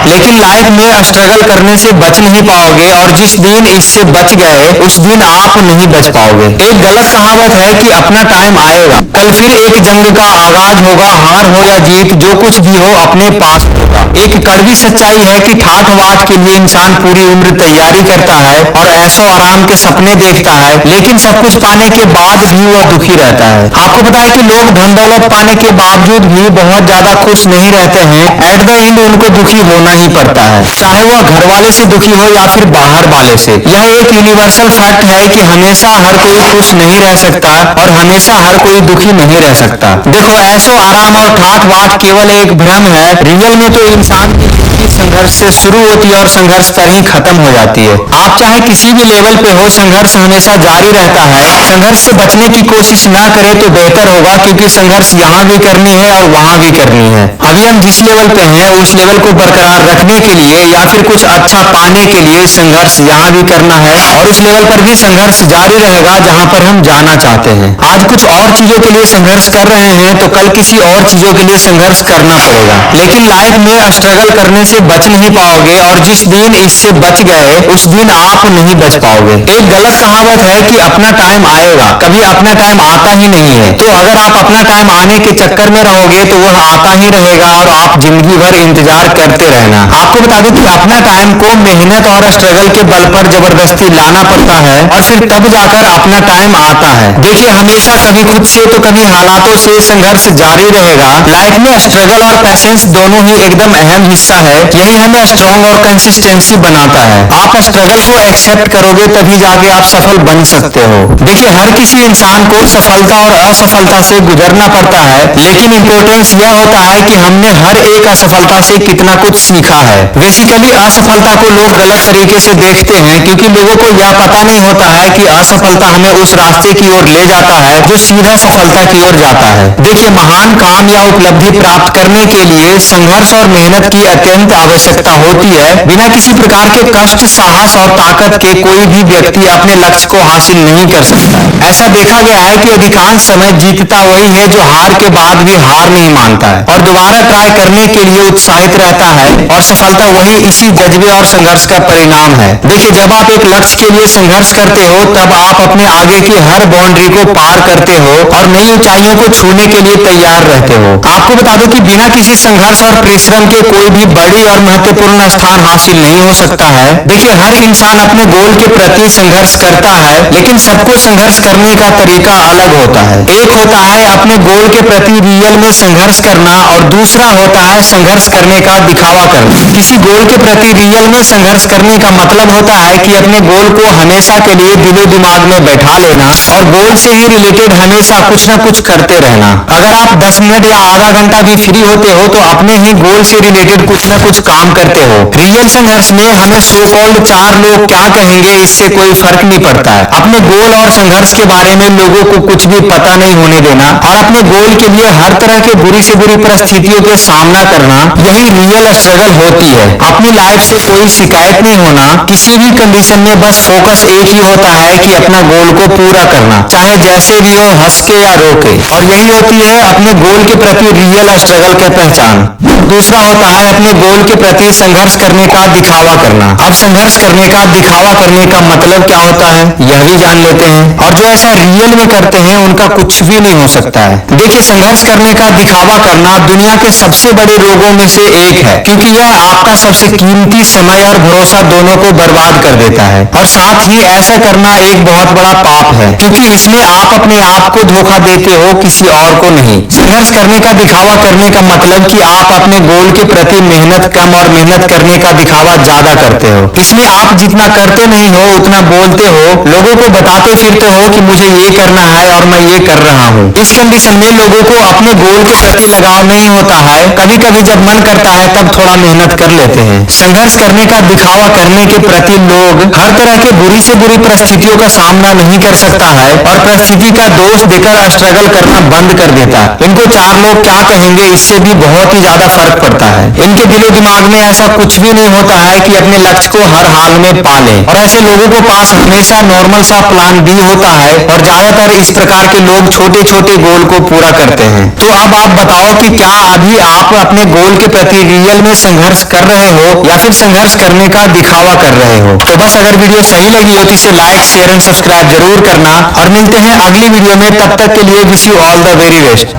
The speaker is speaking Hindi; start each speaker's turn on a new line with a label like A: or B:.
A: लेकिन लाइफ में स्ट्रगल करने से बच नहीं पाओगे, और जिस दिन इससे बच गए उस दिन आप नहीं बच पाओगे। एक गलत कहावत है कि अपना टाइम आएगा, कल फिर एक जंग का आगाज होगा, हार हो या जीत जो कुछ भी हो अपने पास होगा। एक कड़वी सच्चाई है कि ठाठ वाठ के लिए इंसान पूरी उम्र तैयारी करता है और ऐशो आराम के सपने देखता है, लेकिन सब कुछ पाने के बाद भी वह दुखी रहता है। आपको पता है कि लोग धन दौलत पाने के बावजूद भी बहुत ज्यादा खुश नहीं रहते हैं। एट द एंड उनको दुखी होना ही पड़ता है, चाहे वह घर वाले से दुखी हो या फिर बाहर वाले से। यह एक यूनिवर्सल फैक्ट है कि हमेशा हर कोई खुश नहीं रह सकता और हमेशा हर कोई दुखी नहीं रह सकता। देखो, ऐशो आराम और ठाठ वाठ केवल एक भ्रम है। रियल में तो इंसान की जिंदगी संघर्ष से शुरू होती है और संघर्ष पर ही खत्म हो जाती है। आप चाहे किसी भी लेवल पे हो, संघर्ष हमेशा जारी रहता है। संघर्ष से बचने की कोशिश ना करें तो बेहतर होगा, क्योंकि संघर्ष यहाँ भी करनी है और वहाँ भी करनी है। अभी हम जिस लेवल पे हैं उस लेवल को बरकरार रखने के लिए या फिर कुछ अच्छा पाने के लिए संघर्ष यहाँ भी करना है, और उस लेवल पर भी संघर्ष जारी रहेगा जहाँ पर हम जाना चाहते हैं। आज कुछ और चीजों के लिए संघर्ष कर रहे हैं तो कल किसी और चीजों के लिए संघर्ष करना पड़ेगा। लेकिन लाइफ में स्ट्रगल करने से बच नहीं पाओगे, और जिस दिन इससे बच गए उस दिन आप नहीं बच पाओगे। एक गलत कहावत है कि अपना टाइम आएगा, कभी अपना टाइम आता ही नहीं है। तो अगर आप अपना टाइम आने के चक्कर में रहोगे तो वह आता ही रहेगा और आप जिंदगी भर इंतजार करते रहना। आपको बता दें कि अपना टाइम को मेहनत और स्ट्रगल के बल पर जबरदस्ती लाना पड़ता है और फिर तब जाकर अपना टाइम आता है। देखिए, हमेशा कभी खुद से तो कभी हालातों से संघर्ष जारी रहेगा। लाइफ में स्ट्रगल और पैशंस दोनों ही एकदम अहम हिस्सा है। यही हमें स्ट्रांग और कंसिस्टेंसी बनाता है। आप स्ट्रगल को एक्सेप्ट करोगे तभी जाके आप सफल बन सकते हो। देखिए, हर किसी इंसान को सफलता और असफलता से गुजरना पड़ता है, लेकिन इंपॉर्टेंस यह होता है कि हमने हर एक असफलता से कितना कुछ सीखा है। बेसिकली असफलता को लोग गलत तरीके से देखते हैं, क्योंकि लोगों को यह पता नहीं होता है कि असफलता हमें उस रास्ते की ओर ले जाता है जो सीधा सफलता की ओर जाता है। देखिए, महान काम या उपलब्धि प्राप्त करने के लिए संघर्ष और मेहनत की अत्यंत आवश्यकता होती है। बिना किसी प्रकार के कष्ट, साहस और ताकत के कोई भी व्यक्ति अपने लक्ष्य को हासिल नहीं कर सकता। ऐसा देखा गया है कि अधिकांश समय जीतता वही है जो हार के बाद भी हार नहीं मानता है और दोबारा ट्राई करने के लिए उत्साहित रहता है, और सफलता वही इसी जज्बे और संघर्ष का परिणाम है। देखिए, जब आप एक लक्ष्य के लिए संघर्ष करते हो तब आप अपने आगे की हर बाउंड्री को पार करते हो और नई ऊंचाइयों को छूने के लिए तैयार रहते हो। आपको बता दूं कि बिना किसी संघर्ष और परिश्रम के कोई भी बड़ी और महत्वपूर्ण स्थान हासिल नहीं हो सकता है। देखिए, हर इंसान अपने गोल के प्रति संघर्ष करता है, लेकिन सबको संघर्ष करने का तरीका अलग होता है। एक होता है अपने गोल के प्रति रियल में संघर्ष करना, और दूसरा होता है संघर्ष करने का दिखावा करना। किसी गोल के प्रति रियल में संघर्ष करने का मतलब होता है कि अपने गोल को हमेशा के लिए दिलो दिमाग में बैठा लेना और गोल से ही रिलेटेड हमेशा कुछ ना कुछ करते रहना। अगर आप 10 मिनट या आधा घंटा भी फ्री होते हो तो अपने ही गोल से रिलेटेड कुछ ना कुछ काम करते हो। रियल संघर्ष में हमें सो कॉल्ड 4 लोग क्या कहेंगे इससे कोई फर्क नहीं पड़ता है। अपने गोल और संघर्ष के बारे में लोगों को कुछ भी पता नहीं होने देना और अपने गोल के लिए हर तरह के बुरी से बुरी परिस्थितियों के सामना करना, यही रियल स्ट्रगल होती है। अपनी लाइफ से कोई शिकायत नहीं होना, किसी भी कंडीशन में बस फोकस एक ही होता है कि अपना गोल को पूरा करना, चाहे जैसे भी हो, हंस के या रो के। और यही होती है अपने गोल के प्रति रियल स्ट्रगल की पहचान। दूसरा होता है अपने गोल के प्रति संघर्ष करने का दिखावा करना। अब संघर्ष करने का दिखावा करने का मतलब क्या होता है यह भी जान लेते हैं, और जो ऐसा रियल में करते हैं उनका कुछ भी नहीं हो सकता है। देखिए, संघर्ष करने का दिखावा करना दुनिया के सबसे बड़े रोगों में से एक है, क्योंकि यह आपका सबसे कीमती समय और भरोसा दोनों को बर्बाद कर देता है। और साथ ही ऐसा करना एक बहुत बड़ा पाप है, क्योंकि इसमें आप अपने आप को धोखा देते हो, किसी और को नहीं। संघर्ष करने का दिखावा करने का मतलब कि आप अपने गोल के प्रति मेहनत कम और मेहनत करने का दिखावा ज्यादा करते हो। इसमें आप जितना करते नहीं हो उतना बोलते हो, लोगों को बताते फिरते हो कि मुझे ये करना है और मैं ये कर रहा हूँ। इस कंडीशन में लोगों को अपने गोल के प्रति लगाव नहीं होता है। कभी कभी जब मन करता है तब थोड़ा मेहनत कर लेते हैं। संघर्ष करने का दिखावा करने के प्रति लोग हर तरह के बुरी से बुरी परिस्थितियों का सामना नहीं कर सकता है और परिस्थिति का दोष देकर स्ट्रगल करना बंद कर देता है। इनको 4 लोग क्या कहेंगे इससे भी बहुत ही ज्यादा फर्क पड़ता है। इनके दिलो दिमाग में ऐसा कुछ भी नहीं होता है कि अपने लक्ष्य को हर हाल में पा लें, और ऐसे लोगों को पास हमेशा नॉर्मल सा प्लान बी होता है, और ज्यादातर इस प्रकार के लोग छोटे छोटे गोल को पूरा करते हैं। तो अब आप बताओ कि क्या अभी आप अपने गोल के प्रति रियल में संघर्ष कर रहे हो या फिर संघर्ष करने का दिखावा कर रहे हो? तो बस अगर वीडियो सही लगी हो तो इसे लाइक, शेयर एंड सब्सक्राइब जरूर करना, और मिलते हैं अगली वीडियो में। तब तक के लिए wish you all the very best.